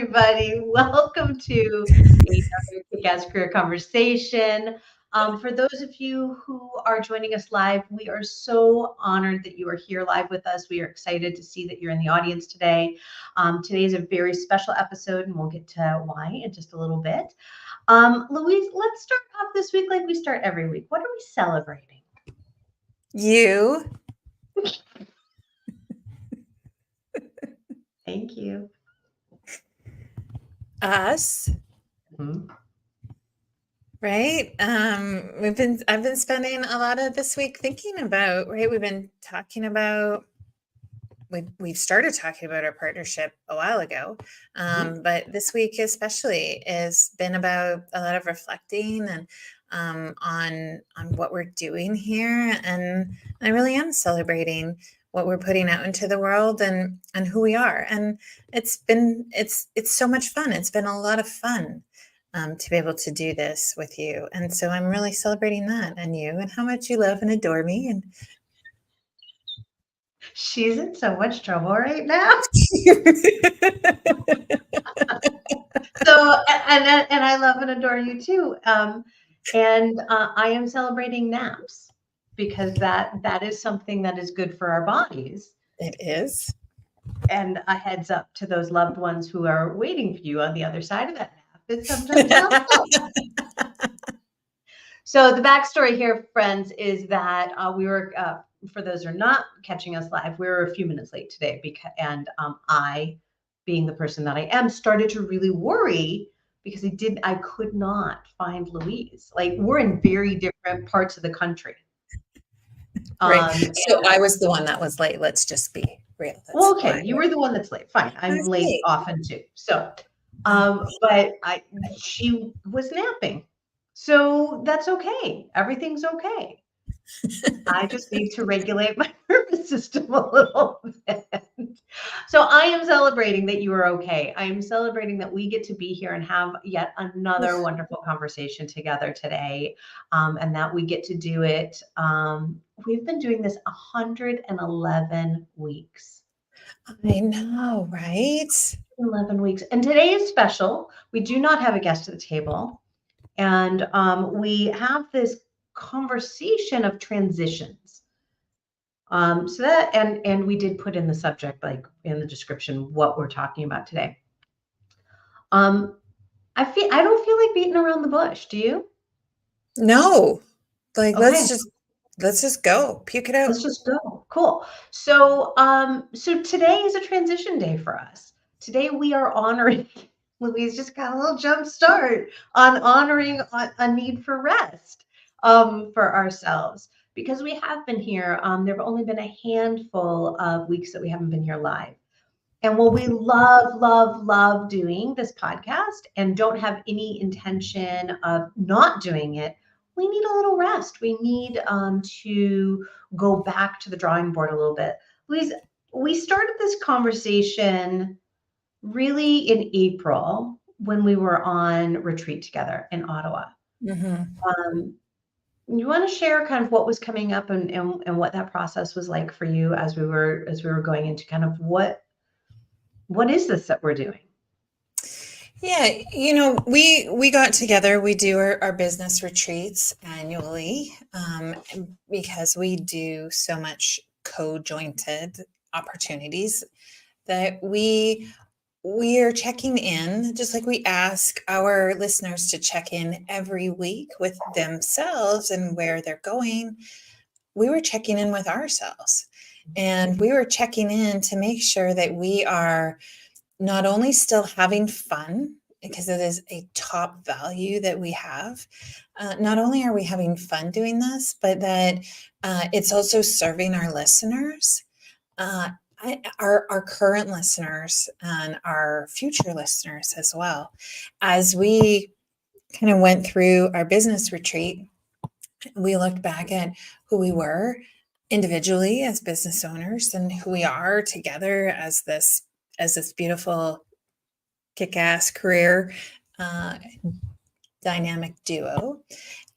everybody. Welcome to another Kickass Career Conversation. For those of you who are joining us live, we are so honored that you are here live with us. We are excited to see that you're in the audience today. Today is a very special episode, and we'll get to why in just a little bit. Louise, let's start off this week like we start every week. What are we celebrating? You. Thank you. Us. Mm-hmm. Right. I've been spending a lot of this week thinking about, right. We've been talking about, we've started talking about our partnership a while ago. But this week especially has been about a lot of reflecting and on what we're doing here. And I really am celebrating what we're putting out into the world and who we are. And it's so much fun. It's been a lot of fun to be able to do this with you. And so I'm really celebrating that and you and how much you love and adore me. And she's in so much trouble right now. So, and I love and adore you too. And I am celebrating naps because that is something that is good for our bodies. It is. And a heads up to those loved ones who are waiting for you on the other side of that nap. It's sometimes helpful. So the backstory here, friends, is that we were, for those who are not catching us live, we were a few minutes late today and I, being the person that I am, started to really worry because I could not find Louise. Like, we're in very different parts of the country. Right. So I was the one that was late. Let's just be real. Well, okay, you were the one that's late. Fine. I'm late often too. So, but she was napping. So that's okay. Everything's okay. I just need to regulate my nervous system a little bit. So I am celebrating that you are okay. I am celebrating that we get to be here and have yet another wonderful conversation together today, and that we get to do it. We've been doing this 111 weeks. I know, right? 11 weeks. And today is special. We do not have a guest at the table. And we have this conversation of transitions. So that, and we did put in the subject, like in the description, what we're talking about today. I don't feel like beating around the bush. Do you? No. Like, okay. let's just go. Puke it out. Let's just go. Cool. So, so today is a transition day for us. Today we are honoring, Louise just got a little jump start on honoring a need for rest for ourselves, because we have been here. There have only been a handful of weeks that we haven't been here live. And while we love doing this podcast and don't have any intention of not doing it, we need a little rest. We need to go back to the drawing board a little bit. Louise, we started this conversation really in April when we were on retreat together in Ottawa. Mm-hmm. You want to share kind of what was coming up and what that process was like for you as we were going into kind of what is this that we're doing? Yeah, you know, we got together. We do our business retreats annually because we do so much co-jointed opportunities that we are checking in, just like we ask our listeners to check in every week with themselves and where they're going. We were checking in with ourselves, and we were checking in to make sure that we are not only still having fun, because it is a top value that we have, not only are we having fun doing this, but that it's also serving our listeners, our current listeners and our future listeners as well. As we kind of went through our business retreat, we looked back at who we were individually as business owners and who we are together as this beautiful kick-ass career dynamic duo.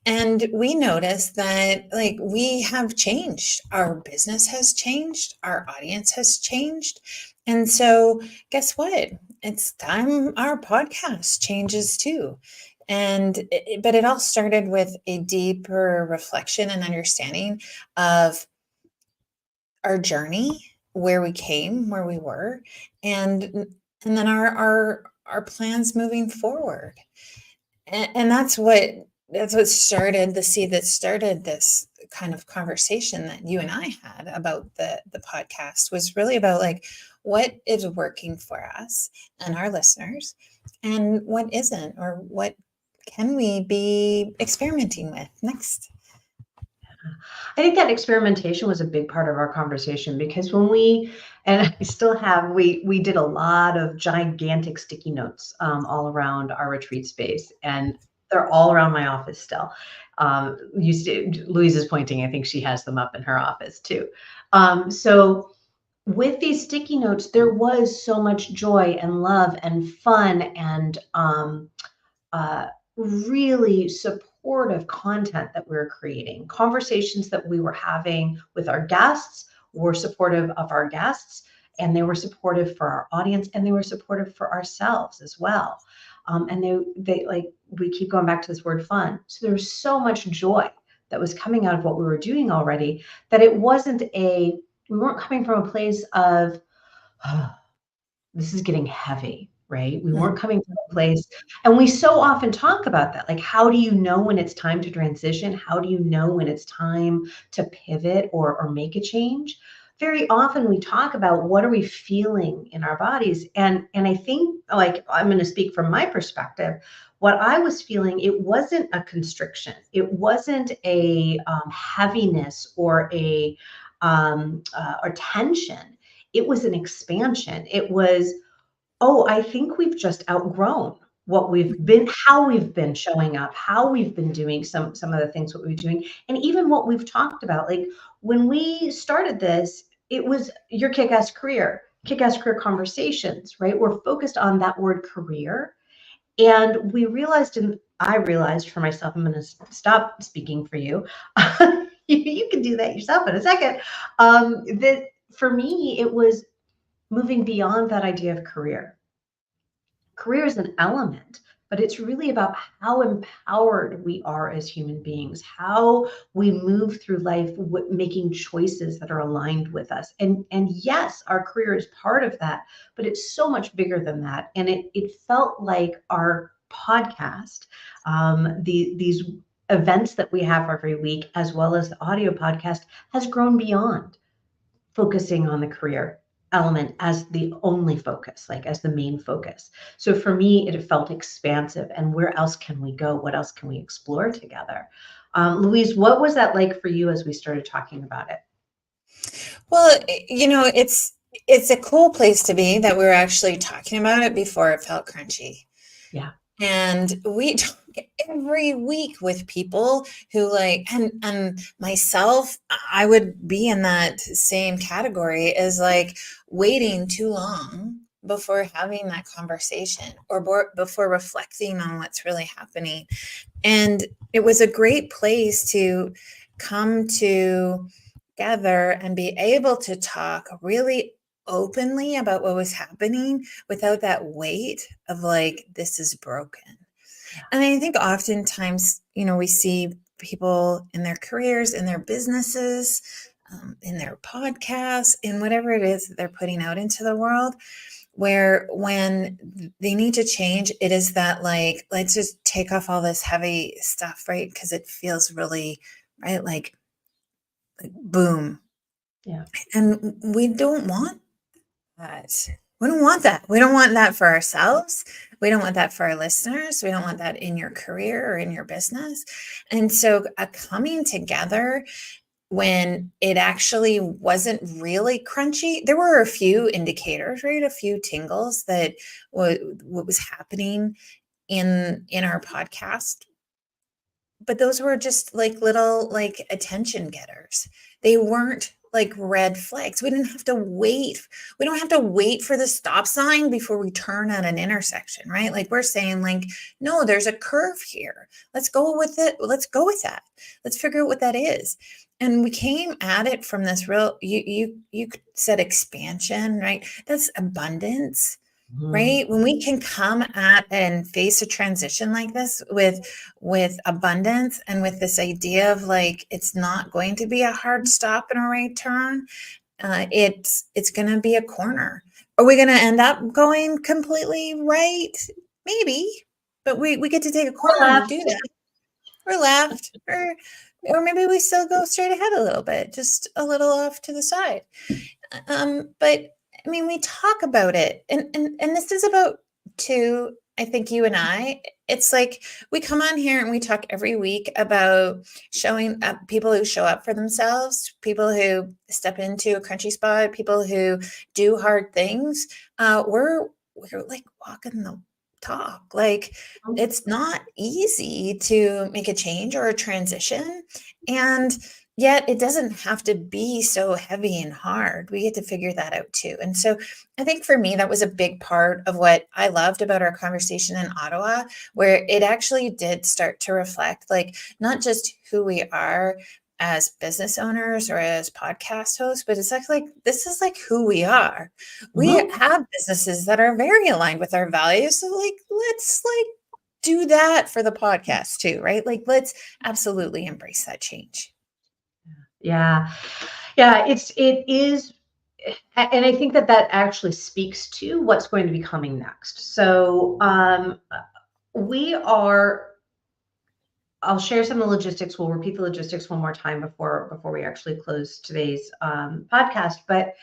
And we noticed that, like, we have changed. Our business has changed. Our audience has changed. And so guess what? it's time our podcast changes too. But it all started with a deeper reflection and understanding of our journey, where we came, where we were, and and then our plans moving forward. And that's what started the seed that started this kind of conversation that you and I had about the podcast was really about like what is working for us and our listeners and what isn't, or what can we be experimenting with next. I think that experimentation was a big part of our conversation because when we, and I still have, we did a lot of gigantic sticky notes all around our retreat space, and they're all around my office still. Louise is pointing. I think she has them up in her office too. So with these sticky notes, there was so much joy and love and fun and uh, really supportive content that we were creating. Conversations that we were having with our guests were supportive of our guests, and they were supportive for our audience, and they were supportive for ourselves as well. And they like, we keep going back to this word fun. So there was so much joy that was coming out of what we were doing already, that it wasn't we weren't coming from a place of, oh, this is getting heavy, right? We weren't coming from a place, and we so often talk about that. Like, how do you know when it's time to transition? How do you know when it's time to pivot or make a change? Very often we talk about what are we feeling in our bodies. And I think, like, I'm going to speak from my perspective. What I was feeling, it wasn't a constriction. It wasn't a heaviness or a or tension. It was an expansion. It was, oh, I think we've just outgrown what we've been, how we've been showing up, how we've been doing some of the things what we're doing, and even what we've talked about. Like when we started this, it was your kick-ass career conversations, right? We're focused on that word career. And we realized, and I realized for myself, I'm going to stop speaking for you. You can do that yourself in a second. That for me, it was moving beyond that idea of career. Career is an element, but it's really about how empowered we are as human beings, how we move through life making choices that are aligned with us. And yes, our career is part of that, but it's so much bigger than that. And it felt like our podcast, these events that we have every week, as well as the audio podcast, has grown beyond focusing on the career element as the only focus, like as the main focus. So for me, it felt expansive. And where else can we go? What else can we explore together? Louise, what was that like for you as we started talking about it? Well, it's a cool place to be that we're actually talking about it before it felt crunchy. Yeah. And we talk every week with people who like, and myself, I would be in that same category as like waiting too long before having that conversation or before reflecting on what's really happening. And it was a great place to come together and be able to talk really openly about what was happening without that weight of like, this is broken. Yeah. And I think oftentimes, we see people in their careers, in their businesses, in their podcasts, in whatever it is that they're putting out into the world, where when they need to change, it is that like, let's just take off all this heavy stuff, right? Because it feels really, right, like boom. Yeah. And we don't want that. We don't want that. We don't want that for ourselves. We don't want that for our listeners. We don't want that in your career or in your business. And so a coming together when it actually wasn't really crunchy, there were a few indicators, right? A few tingles that what was happening in our podcast. But those were just like little like attention getters. They weren't like red flags. We didn't have to wait. We don't have to wait for the stop sign before we turn at an intersection, right? Like we're saying like, no, there's a curve here. Let's go with it. Let's go with that. Let's figure out what that is. And we came at it from this real, you said expansion, right? That's abundance. Mhm. right? When we can come at and face a transition like this with abundance and with this idea of like it's not going to be a hard stop and a right turn, it's going to be a corner. Are we going to end up going completely right? Maybe, but we get to take a Or corner to do left. that, or left, or maybe we still go straight ahead a little bit, just a little off to the side. But I mean, we talk about it, and this is about too. I think you and I. It's like we come on here and we talk every week about showing up people who show up for themselves, people who step into a crunchy spot, people who do hard things. We're like walking the talk. Like it's not easy to make a change or a transition, and yet it doesn't have to be so heavy and hard. We get to figure that out too. And so I think for me, that was a big part of what I loved about our conversation in Ottawa, where it actually did start to reflect like not just who we are as business owners or as podcast hosts, but it's actually like this is like who we are. We Mhm. have businesses that are very aligned with our values. So like let's like do that for the podcast too, right? Like let's absolutely embrace that change. Yeah. Yeah, it is, and I think that that actually speaks to what's going to be coming next. So, we are I'll share some of the logistics. We'll repeat the logistics one more time before we actually close today's podcast. But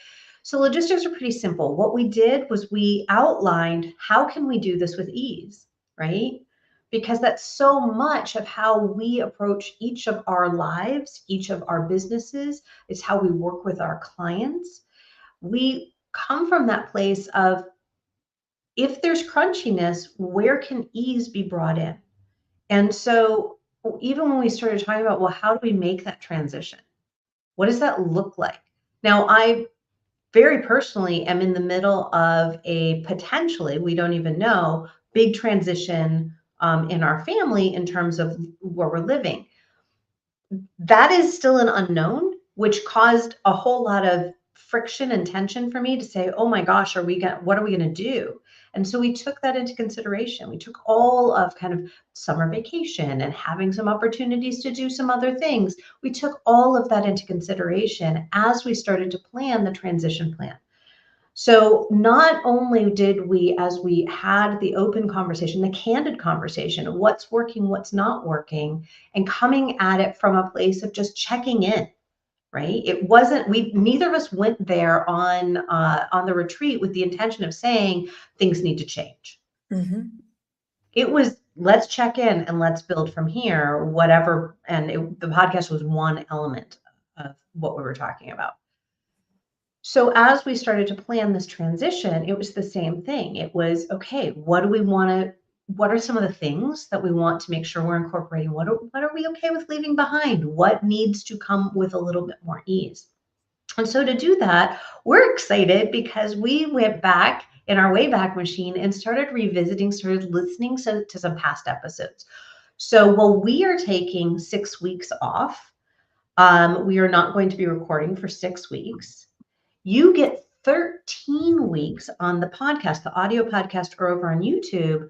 so logistics are pretty simple. What we did was we outlined how can we do this with ease, right? Because that's so much of how we approach each of our lives, each of our businesses. It's how we work with our clients. We come from that place of if there's crunchiness, where can ease be brought in? And so even when we started talking about, well, how do we make that transition? What does that look like? Now, I very personally am in the middle of a potentially, we don't even know, big transition in our family in terms of where we're living. That is still an unknown, which caused a whole lot of friction and tension for me to say, oh my gosh, what are we going to do? And so we took that into consideration. We took all of kind of summer vacation and having some opportunities to do some other things. We took all of that into consideration as we started to plan the transition plan. So not only did we, as we had the open conversation, the candid conversation of what's working, what's not working, and coming at it from a place of just checking in, right? It wasn't, we neither of us went there on the retreat with the intention of saying things need to change. Mm-hmm. It was let's check in and let's build from here, whatever. And the podcast was one element of what we were talking about. So as we started to plan this transition, it was the same thing. It was, okay, what do we want to, what are some of the things that we want to make sure we're incorporating? What are we okay with leaving behind? What needs to come with a little bit more ease? And so to do that, we're excited because we went back in our Wayback Machine and started revisiting, started listening to some past episodes. So while we are taking 6 weeks off, we are not going to be recording for 6 weeks. You get 13 weeks on the podcast, the audio podcast, or over on YouTube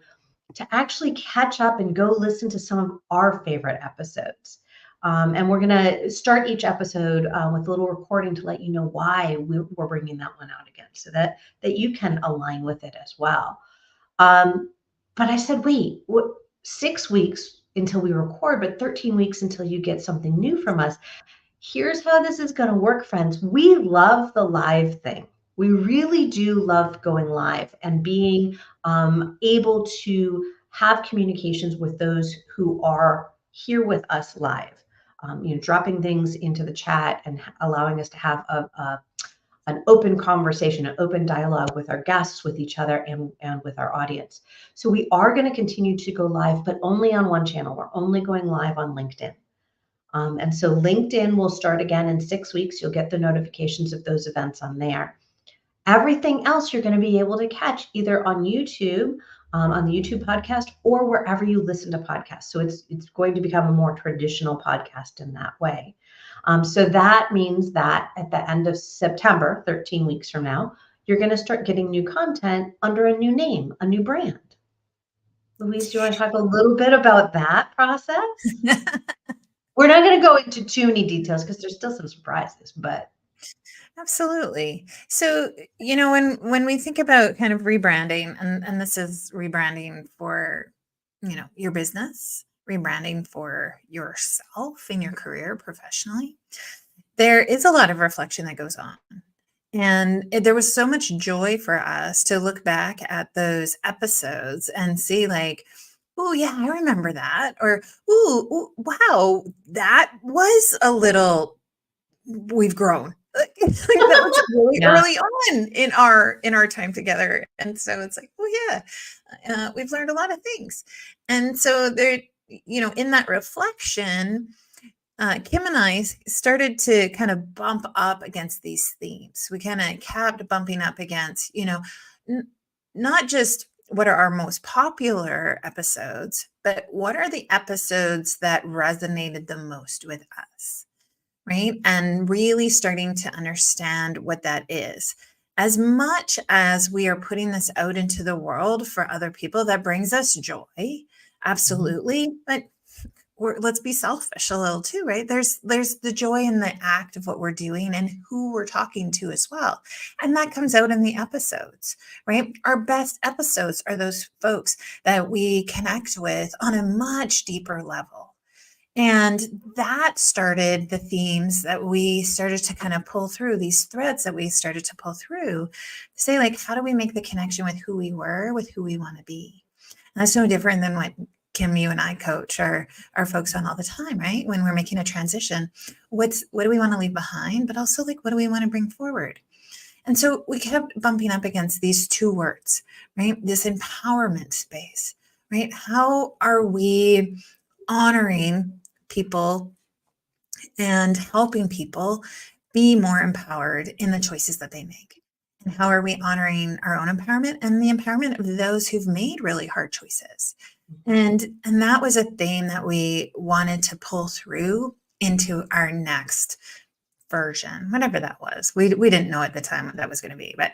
to actually catch up and go listen to some of our favorite episodes. And we're going to start each episode with a little recording to let you know why we're bringing that one out again so that you can align with it as well. But I said, wait, 6 weeks until we record, but 13 weeks until you get something new from us. Here's how this is going to work, friends. We love the live thing. We really do love going live and being able to have communications with those who are here with us live. Dropping things into the chat and allowing us to have an open conversation, an open dialogue with our guests, with each other, and with our audience. So we are going to continue to go live, but only on one channel. We're only going live on LinkedIn. And so LinkedIn will start again in 6 weeks. You'll get the notifications of those events on there. Everything else you're going to be able to catch either on YouTube, on the YouTube podcast, or wherever you listen to podcasts. So it's going to become a more traditional podcast in that way. So that means that at the end of September, 13 weeks from now, you're going to start getting new content under a new name, a new brand. Louise, do you want to talk a little bit about that process? We're not going to go into too many details because there's still some surprises, but Absolutely. So, when we think about kind of rebranding, and this is rebranding for, your business, rebranding for yourself in your career professionally, there is a lot of reflection that goes on. And there was so much joy for us to look back at those episodes and see, like, oh, yeah, I remember that. Or, ooh, wow, that was a little, we've grown. Like, that was really yeah, early on in our time together. And so it's like, oh, yeah, we've learned a lot of things. And so there, in that reflection, Kim and I started to kind of bump up against these themes. We kind of kept bumping up against, not just what are our most popular episodes, but what are the episodes that resonated the most with us, right? And really starting to understand what that is. As much as we are putting this out into the world for other people, that brings us joy, absolutely. But let's be selfish a little too, right? There's the joy in the act of what we're doing and who we're talking to as well. And that comes out in the episodes, right? Our best episodes are those folks that we connect with on a much deeper level. And that started the themes that we started to kind of pull through, these threads that we started to pull through, say, like, how do we make the connection with who we were, with who we want to be? And that's no different than what Kim, you and I coach our folks on all the time, right? When we're making a transition, what do we want to leave behind, but also, like, what do we want to bring forward? And so we kept bumping up against these two words, right? This empowerment space, right? How are we honoring people and helping people be more empowered in the choices that they make? And how are we honoring our own empowerment and the empowerment of those who've made really hard choices? And that was a theme that we wanted to pull through into our next version, whatever that was. We didn't know at the time what that was going to be, but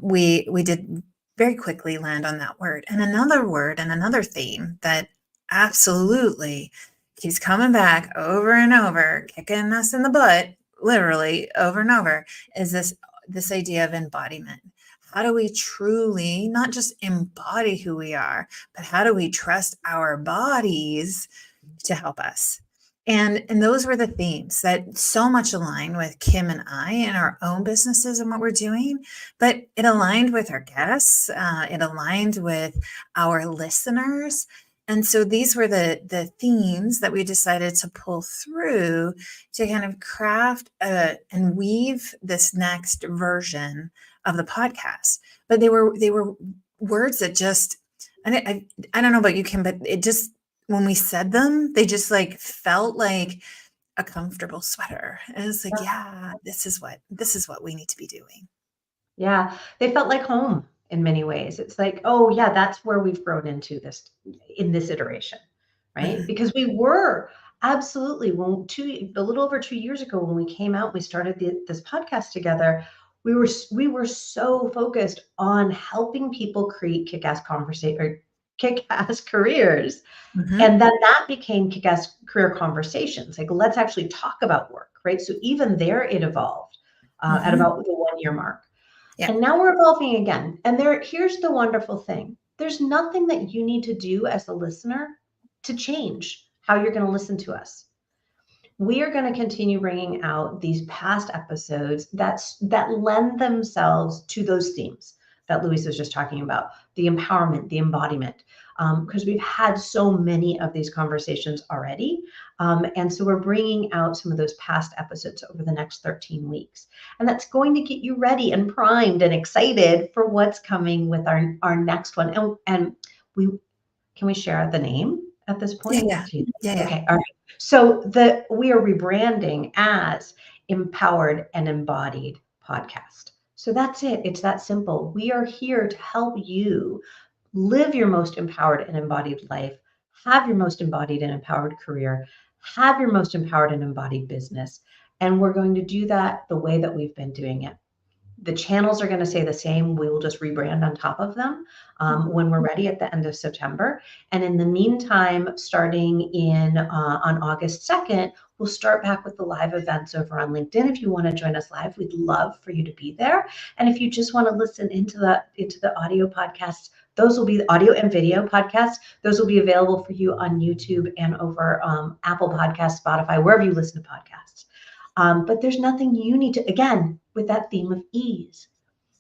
we did very quickly land on that word. And another word and another theme that absolutely keeps coming back over and over, kicking us in the butt, literally over and over, is this idea of embodiment. How do we truly not just embody who we are, but how do we trust our bodies to help us? And those were the themes that so much aligned with Kim and I in our own businesses and what we're doing, but it aligned with our guests. It aligned with our listeners. And so these were the themes that we decided to pull through to kind of craft and weave this next version of the podcast. But they were words that just, I don't know about you, Kim, but it just, when we said them, they just like felt like a comfortable sweater. And it's like, yeah, this is what we need to be doing. yeah, they felt like home in many ways. It's like, oh yeah, that's where we've grown into this in this iteration, right? Mhm. Because we were absolutely a little over 2 years ago when we came out, we started this podcast together. We were so focused on helping people create kick-ass conversation or kick-ass careers. Mhm. And then that became Kickass Career Conversations. Like, let's actually talk about work, right? So even there, it evolved at Mhm. about the 1 year mark. Yeah. And now we're evolving again. And here's the wonderful thing. There's nothing that you need to do as a listener to change how you're going to listen to us. We are going to continue bringing out these past episodes that lend themselves to those themes that Louise was just talking about, the empowerment, the embodiment, because we've had so many of these conversations already. And so we're bringing out some of those past episodes over the next 13 weeks. And that's going to get you ready and primed and excited for what's coming with our next one. And we can we share the name at this Yeah. point? Yeah. Yeah. Yeah. Okay, all right. So we are rebranding as Empowered and Embodied Podcast. So that's it. It's that simple. We are here to help you live your most empowered and embodied life, have your most embodied and empowered career, have your most empowered and embodied business. And we're going to do that the way that we've been doing it. The channels are going to stay the same. We will just rebrand on top of them when we're ready at the end of September. And in the meantime, starting in on August 2nd, we'll start back with the live events over on LinkedIn. If you want to join us live, we'd love for you to be there. And if you just want to listen into the audio podcasts, those will be the audio and video podcasts. Those will be available for you on YouTube and over Apple Podcasts, Spotify, wherever you listen to podcasts. But there's nothing you need to, again, with that theme of ease.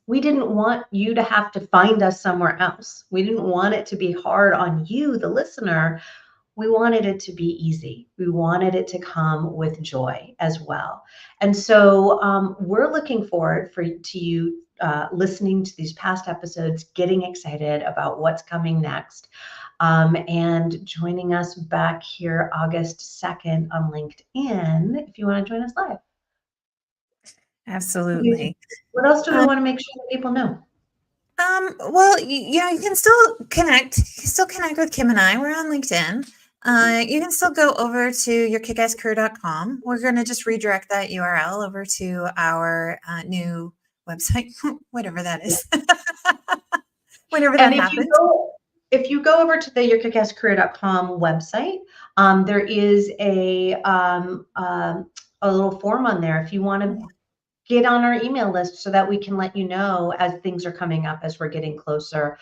We didn't want you to have to find us somewhere else. We didn't want it to be hard on you, the listener. We wanted it to be easy. We wanted it to come with joy as well. And so we're looking forward to you listening to these past episodes, getting excited about what's coming next, and joining us back here August 2nd on LinkedIn if you want to join us live. Absolutely. What else do we want to make sure that people know? Well, you know, you can still connect. You can still connect with Kim and I. We're on LinkedIn. You can still go over to yourkickasscareer.com. We're going to just redirect that URL over to our new website, whatever that is. Whenever that happens. If you go over to the yourkickasscareer.com website, there is a little form on there if you want to get on our email list so that we can let you know as things are coming up, as we're getting closer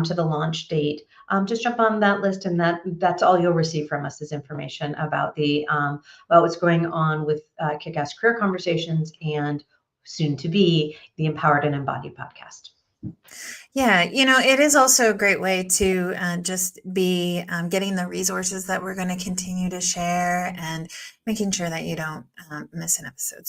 to the launch date. Just jump on that list, and that's all you'll receive from us is information about about what's going on with Kickass Career Conversations and soon to be the Empowered and Embodied podcast. Yeah, you know, it is also a great way to just be getting the resources that we're going to continue to share and making sure that you don't miss an episode.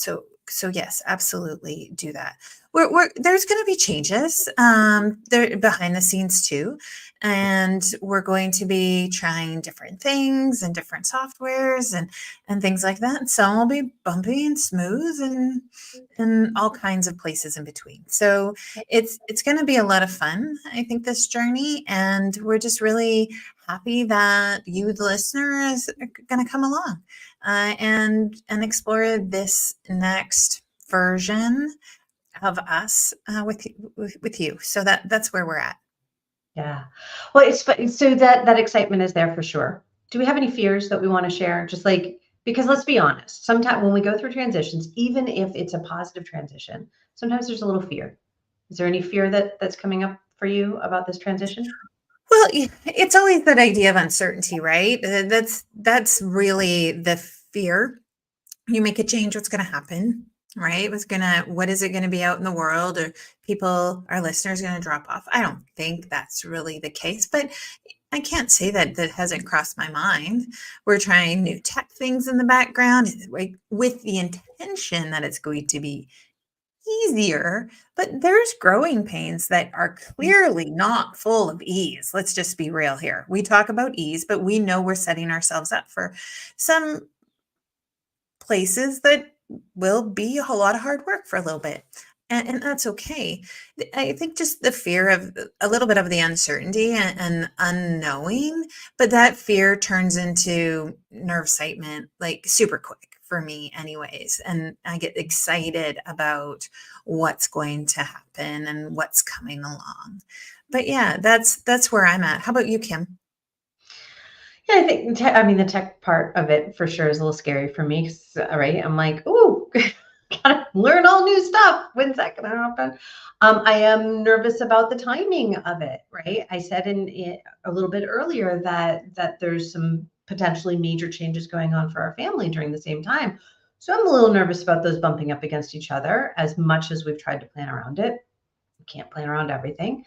So yes, absolutely do that. There's going to be changes there behind the scenes too. And we're going to be trying different things and different softwares and things like that. Some will be bumpy and smooth and all kinds of places in between. So it's going to be a lot of fun, I think, this journey. And we're just really happy that you, the listener, is going to come along and explore this next version of us with you. So that's where we're at. Yeah. Well, it's so that excitement is there for sure. Do we have any fears that we want to share? Just like, because let's be honest, sometimes when we go through transitions, even if it's a positive transition, sometimes there's a little fear. Is there any fear that's coming up for you about this transition? Well, it's always that idea of uncertainty, right? That's really the fear. You make a change, what's going to happen? Right? What is it going to be out in the world? Or our listeners going to drop off? I don't think that's really the case, but I can't say that hasn't crossed my mind. We're trying new tech things in the background with the intention that it's going to be easier, but there's growing pains that are clearly not full of ease. Let's just be real here. We talk about ease, but we know we're setting ourselves up for some places that will be a whole lot of hard work for a little bit. And that's okay. I think just the fear of a little bit of the uncertainty and unknowing, but that fear turns into nerve excitement like super quick for me anyways. And I get excited about what's going to happen and what's coming along. But yeah, that's where I'm at. How about you, Kim? Yeah, I think, the tech part of it for sure is a little scary for me, right? I'm like, ooh, gotta learn all new stuff. When's that gonna happen? I am nervous about the timing of it, right? I said a little bit earlier that there's some potentially major changes going on for our family during the same time. So I'm a little nervous about those bumping up against each other. As much as we've tried to plan around it, we can't plan around everything.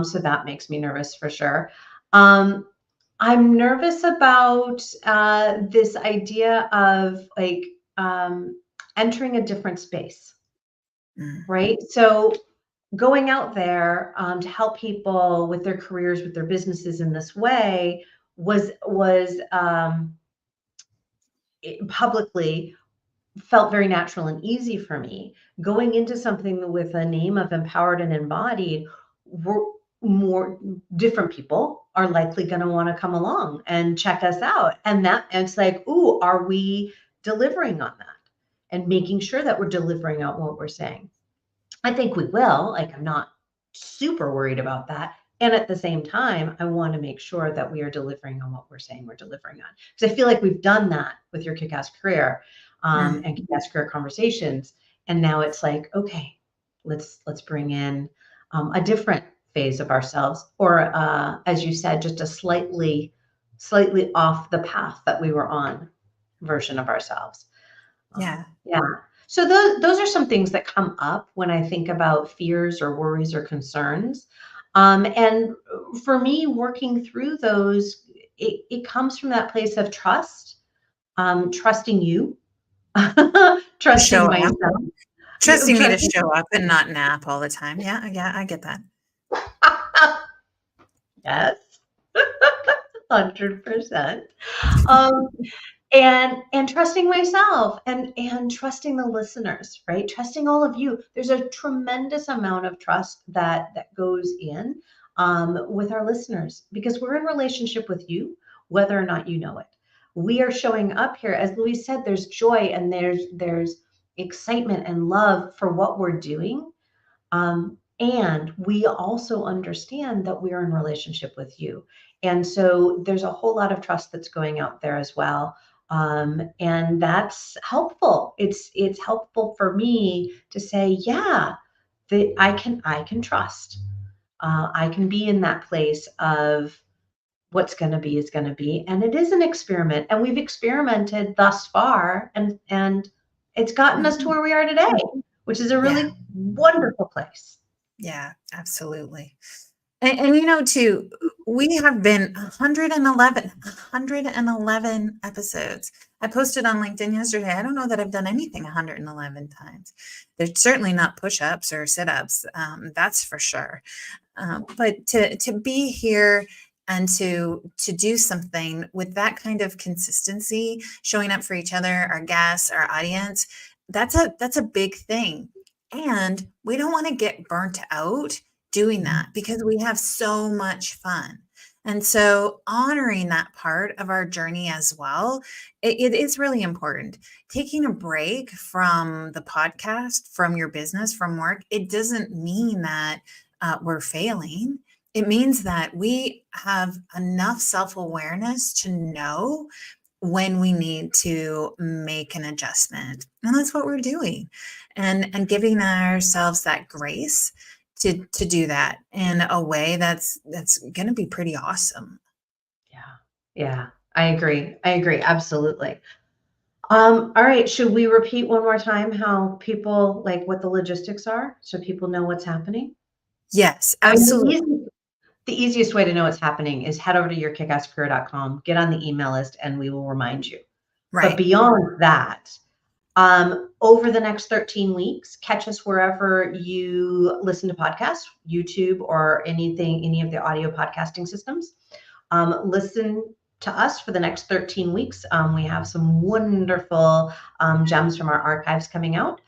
So that makes me nervous for sure. I'm nervous about this idea of entering a different space, right? So going out there to help people with their careers, with their businesses in this way was publicly felt very natural and easy for me. Going into something with a name of Empowered and Embodied, more different people are likely going to want to come along and check us out. And it's like, ooh, are we delivering on that? And making sure that we're delivering out what we're saying. I think we will. Like, I'm not super worried about that. And at the same time, I want to make sure that we are delivering on what we're saying we're delivering on. Because I feel like we've done that with your Kickass career Mm, and Kickass career conversations. And now it's like, okay, let's bring in a different phase of ourselves, or as you said, just a slightly off the path that we were on version of ourselves. yeah. Yeah. So those are some things that come up when I think about fears or worries or concerns. And for me, working through those, it comes from that place of trust, trusting you, To show trusting up. myself, Trusting me to trusting. show up and not nap all the time. Yeah, yeah, I get that. Yes, 100%. Um, and trusting myself and trusting the listeners, right? Trusting all of you. There's a tremendous amount of trust that goes in with our listeners, because we're in relationship with you whether or not you know it. We are showing up here, as Louise said, there's joy and there's excitement and love for what we're doing, and we also understand that we are in relationship with you. And so there's a whole lot of trust that's going out there as well. And that's helpful. It's helpful for me to say, yeah, that I can trust. I can be in that place of what's going to be is going to be, and it is an experiment. And we've experimented thus far, and it's gotten us to Mhm. where we are today, which is a Yeah, really wonderful place. yeah, absolutely. And too, we have been 111 episodes. I posted on LinkedIn yesterday. I don't know that I've done anything 111 times. There's certainly not push-ups or sit-ups, that's for sure. But to be here and to do something with that kind of consistency, showing up for each other, our guests, our audience, that's a big thing. And we don't want to get burnt out doing that because we have so much fun. And so honoring that part of our journey as well, it is really important. Taking a break from the podcast, from your business, from work, it doesn't mean that we're failing. It means that we have enough self awareness to know when we need to make an adjustment. And that's what we're doing. And giving ourselves that grace to do that in a way that's going to be pretty awesome. Yeah. Yeah. I agree. I agree. Absolutely. All right. Should we repeat one more time how people, like, what the logistics are so people know what's happening? Yes, I mean, absolutely. the easiest way to know what's happening is head over to yourkickasscareer.com, get on the email list, and we will remind you. But Right. beyond that, over the next 13 weeks, catch us wherever you listen to podcasts, YouTube, or any of the audio podcasting systems. Listen to us for the next 13 weeks. We have some wonderful gems from our archives coming out.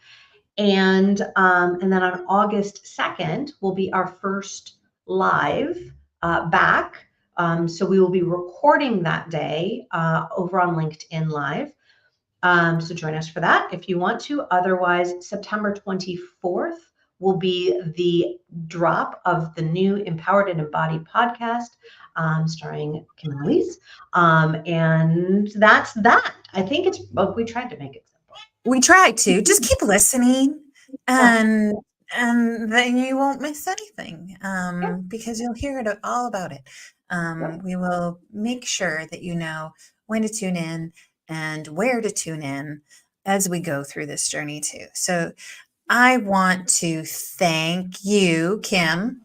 And then on August 2nd will be our first live back. So we will be recording that day over on LinkedIn Live. So join us for that if you want to. Otherwise, September 24th will be the drop of the new Empowered and Embodied podcast, starring Kim and Louise. And that's that. I think we tried to make it simple. We try to just keep listening, Yeah. and then you won't miss anything, Yeah. because you'll hear it all about it. Yeah. We will make sure that you know when to tune in and where to tune in as we go through this journey too. So I want to thank you, Kim.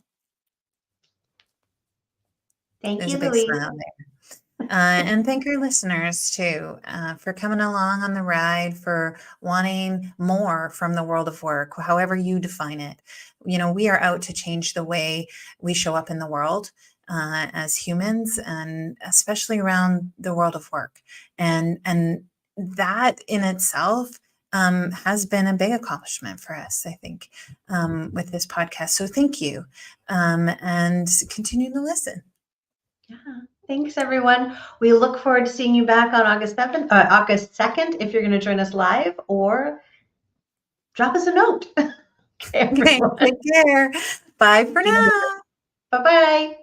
Thank There's you, a big Louise. smile there. And thank our listeners too, for coming along on the ride, for wanting more from the world of work, however you define it. We are out to change the way we show up in the world as humans, and especially around the world of work. And that in itself has been a big accomplishment for us, I think, with this podcast. So thank you, and continue to listen. Yeah. Thanks, everyone. We look forward to seeing you back on August 2nd, if you're going to join us live, or drop us a note. Okay, everyone. take care. Bye for now. Bye bye.